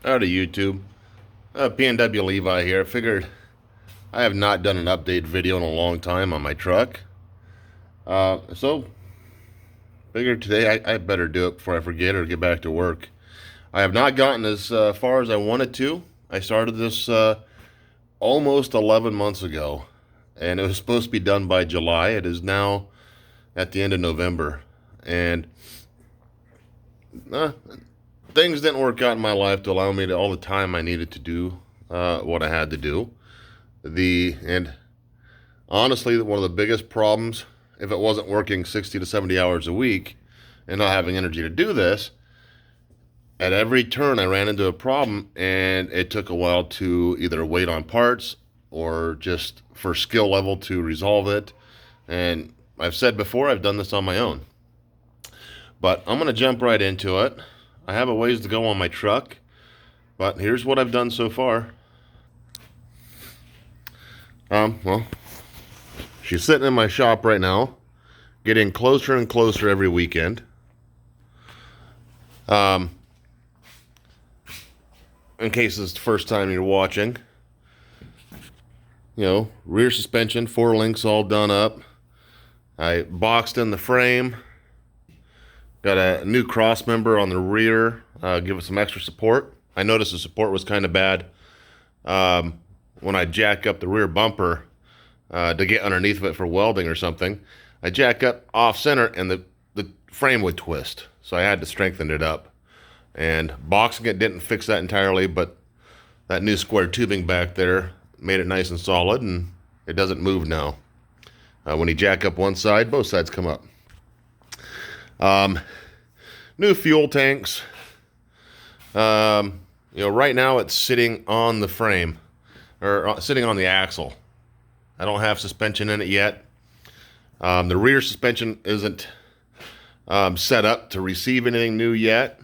Howdy YouTube. PNW Levi here. I figured I have not done an update video in a long time on my truck. So figured today I better do it before I forget or get back to work. I have not gotten as far as I wanted to. I started this almost 11 months ago, and it was supposed to be done by July. It is now at the end of November, and uh, things didn't work out in my life to allow me to all the time I needed to do what I had to do. And honestly, one of the biggest problems, if it wasn't working 60 to 70 hours a week and not having energy to do this, at every turn I ran into a problem, and it took a while to either wait on parts or just for skill level to resolve it. And I've said before, I've done this on my own. But I'm going to jump right into it. I have a ways to go on my truck, but here's what I've done so far. Well, she's sitting in my shop right now, getting closer and closer every weekend. In case it's the first time you're watching, rear suspension, 4 links all done up. I boxed in the frame. Got a new cross member on the rear, give it some extra support. I noticed the support was kind of bad when I jack up the rear bumper to get underneath of it for welding or something. I jack up off center and the frame would twist, so I had to strengthen it up. And boxing it didn't fix that entirely, but that new square tubing back there made it nice and solid, and it doesn't move now. When you jack up one side, both sides come up. New fuel tanks. Right now it's sitting on the frame, or sitting on the axle. I don't have suspension in it yet. The rear suspension isn't set up to receive anything new yet,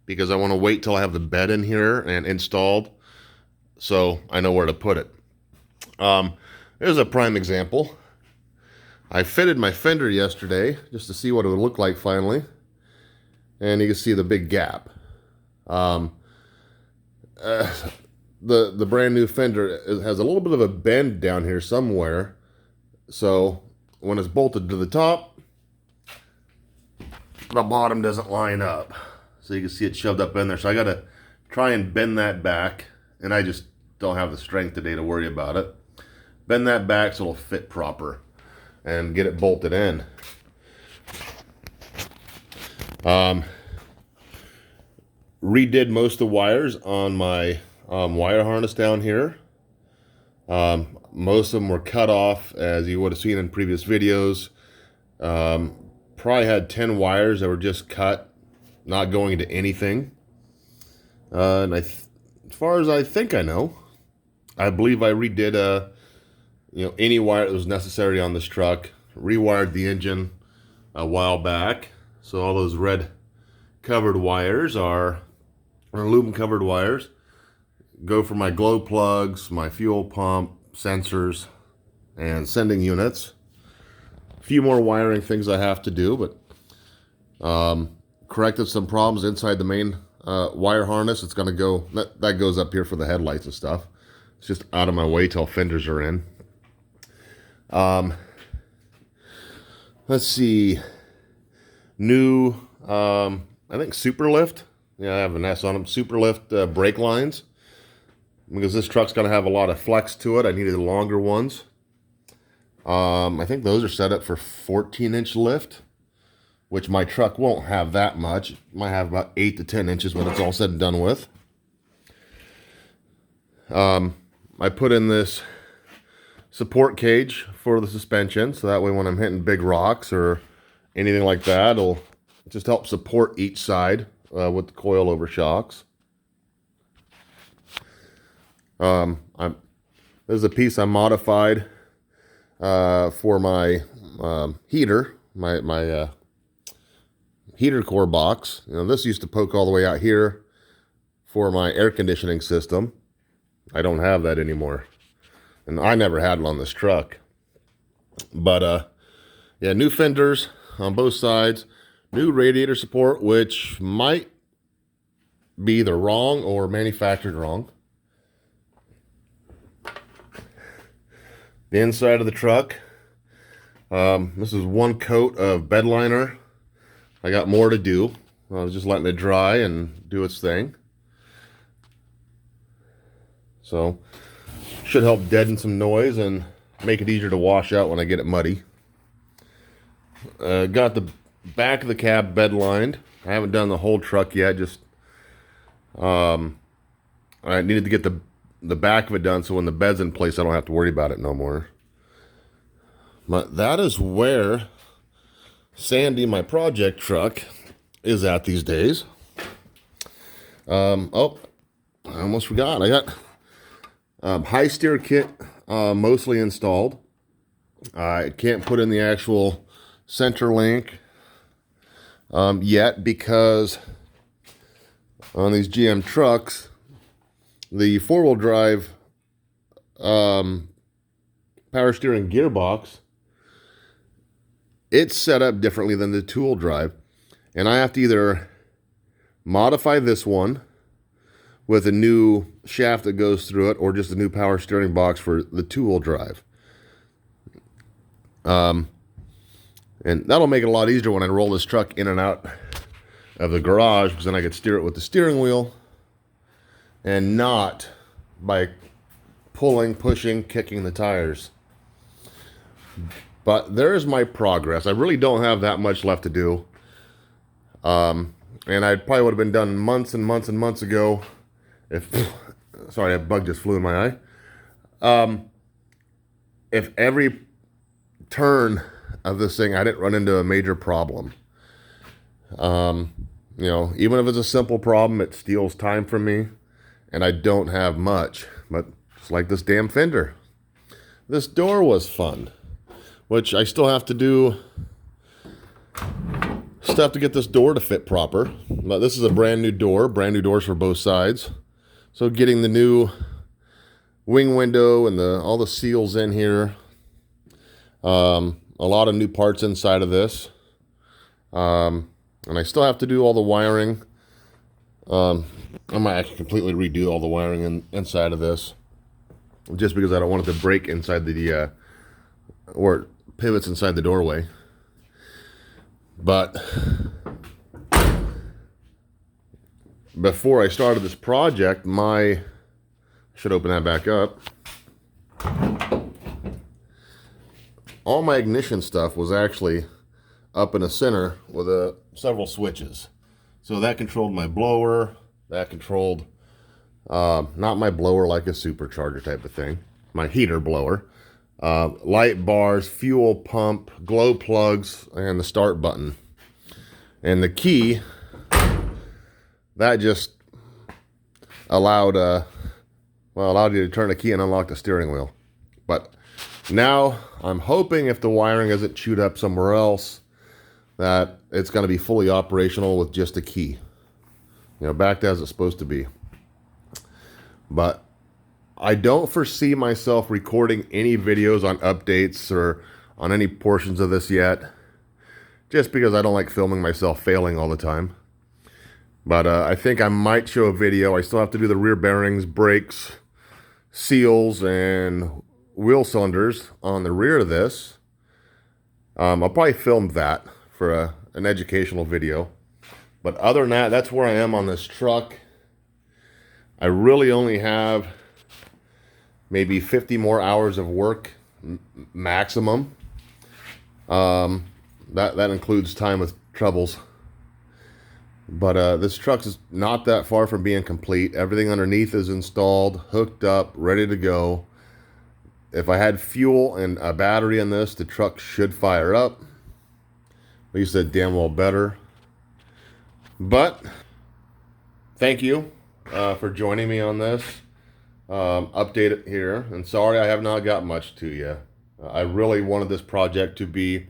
because I want to wait till I have the bed in here and installed, so I know where to put it. Here's a prime example. I fitted my fender yesterday just to see what it would look like finally, and you can see the big gap. The brand new fender has a little bit of a bend down here somewhere, so when it's bolted to the top, the bottom doesn't line up. So you can see it shoved up in there. So I got to try and bend that back, and I just don't have the strength today to worry about it. Bend that back so it'll fit proper and get it bolted in. Redid most of the wires on my wire harness down here. Most of them were cut off, as you would have seen in previous videos. Probably had 10 wires that were just cut, not going into anything. And as far as I think I know, I believe I redid any wire that was necessary on this truck. Rewired the engine a while back, so all those red covered wires are aluminum covered wires. Go for my glow plugs, my fuel pump, sensors, and sending units. A few more wiring things I have to do, but corrected some problems inside the main wire harness. It's going to go, that goes up here for the headlights and stuff. It's just out of my way till fenders are in. Let's see. New, I think Super Lift. Yeah, I have an S on them. Super Lift brake lines. Because this truck's going to have a lot of flex to it, I needed longer ones. I think those are set up for 14-inch lift, which my truck won't have that much. It might have about 8 to 10 inches when it's all said and done with. I put in this support cage for the suspension, so that way when I'm hitting big rocks or anything like that, it'll just help support each side with the coilover shocks. There's a piece I modified for my heater, my heater core box. This used to poke all the way out here for my air conditioning system. I don't have that anymore, and I never had it on this truck. But yeah, new fenders on both sides, new radiator support, which might be either wrong or manufactured wrong. The inside of the truck. This is one coat of bed liner. I got more to do. I was just letting it dry and do its thing. So, should help deaden some noise and make it easier to wash out when I get it muddy. Got the back of the cab bed lined. I haven't done the whole truck yet. Just I needed to get the back of it done so when the bed's in place I don't have to worry about it no more. But that is where Sandy, my project truck, is at these days. Oh, I almost forgot. I got high steer kit mostly installed. I can't put in the actual center link yet because on these GM trucks, the four-wheel drive power steering gearbox, it's set up differently than the two-wheel drive, and I have to either modify this one with a new shaft that goes through it or just a new power steering box for the two-wheel drive. And that'll make it a lot easier when I roll this truck in and out of the garage, because then I could steer it with the steering wheel and not by pulling, pushing, kicking the tires. But there's my progress. I really don't have that much left to do. And I probably would have been done months and months and months ago if, sorry, a bug just flew in my eye. If every turn of this thing I didn't run into a major problem. You know, even if it's a simple problem, it steals time from me, and I don't have much. But it's like this damn fender. This door was fun, which I still have to do. Still have to get this door to fit proper. But this is a brand new doors for both sides. So getting the new wing window and all the seals in here. A lot of new parts inside of this. And I still have to do all the wiring. I might actually completely redo all the wiring inside of this, just because I don't want it to break inside the, or it pivots inside the doorway. But before I started this project, I should open that back up. All my ignition stuff was actually up in the center with several switches. So that controlled my blower, that controlled, not my blower like a supercharger type of thing, my heater blower, light bars, fuel pump, glow plugs, and the start button. And the key, that just allowed you to turn the key and unlock the steering wheel. But now I'm hoping if the wiring isn't chewed up somewhere else, that it's going to be fully operational with just a key. You know, back as it's supposed to be. But I don't foresee myself recording any videos on updates or on any portions of this yet, just because I don't like filming myself failing all the time. But I think I might show a video. I still have to do the rear bearings, brakes, seals, and wheel cylinders on the rear of this. I'll probably film that for an educational video. But other than that, that's where I am on this truck. I really only have maybe 50 more hours of work maximum. That includes time with troubles. But this truck is not that far from being complete. Everything underneath is installed, hooked up, ready to go. If I had fuel and a battery in this, the truck should fire up. At least that damn well better. But thank you for joining me on this update it here. And sorry I have not got much to you. I really wanted this project to be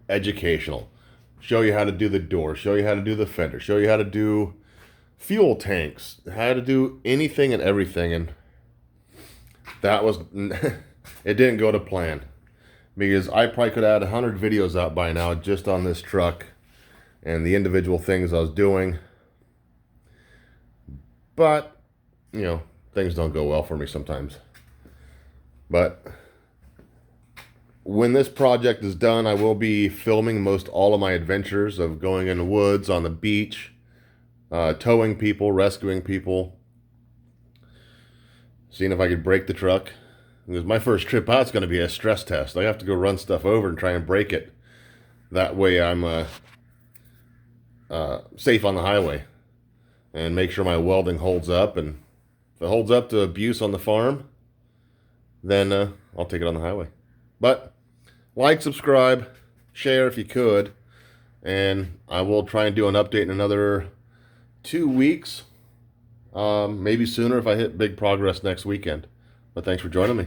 educational. Show you how to do the door, show you how to do the fender, show you how to do fuel tanks, how to do anything and everything. And that was, it didn't go to plan, because I probably could have had 100 videos out by now just on this truck and the individual things I was doing. But, you know, things don't go well for me sometimes. But when this project is done, I will be filming most all of my adventures of going in the woods, on the beach, towing people, rescuing people, seeing if I could break the truck. Because my first trip out is going to be a stress test. I have to go run stuff over and try and break it. That way I'm safe on the highway. And make sure my welding holds up. And if it holds up to abuse on the farm, then I'll take it on the highway. But like, subscribe, share if you could. And I will try and do an update in another 2 weeks. Maybe sooner if I hit big progress next weekend. But thanks for joining me.